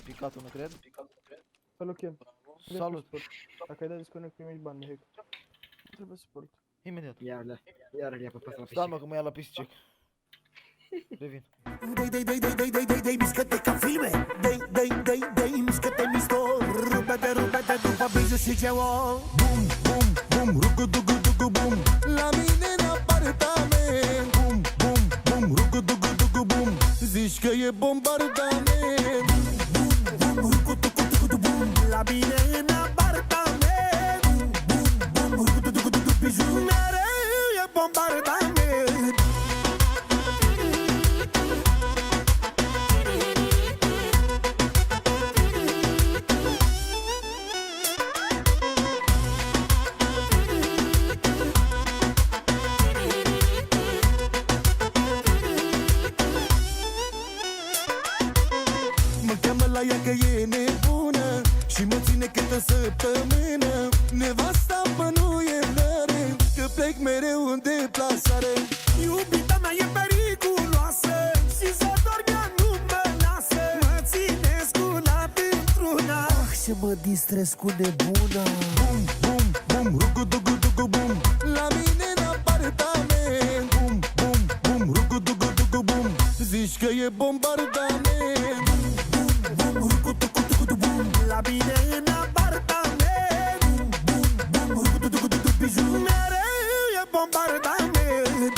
Picatul, nu cred? Salut, Ken. Salut. Dacă ai dat disconnect, primești bani de hack. Nu trebuie suport. Imediat. Iar le-a păpat la Stai mă că mă ia la piscec. Revin. Mișcă-te ca filme. Mișcă-te mișto. Rupe-te după bijou și geon. Bum, bum, bum, rugu-dugu-dugu, bum. La mine în apartament. Bum, bum, bum, rugu-dugu-dugu, bum. Zici că e bombardament. Bum, bum, bum, rugu-dugu-dugu, bum. La mine în apartament. Bum, bum, bum, rugu-dugu-dugu, bijou. Mereu e bombardament. La ea că e nebună și mă ține cât o săptămână. Nevasta mă nu e nare, că plec mereu în deplasare. Iubita mea e periculoasă și să dorm ea nu mă lasă. Mă ține sculat într-una, și mă distrez cu nebuna. Bum, bum, bum, rugu-dugu-dugu, bum. La mine în apartament. Bum, bum, bum, rugu-dugu-dugu, bum. Zici că e bombardament. La mine în apartament. Bum, bum, bum, bijou. Mereu e bombardament.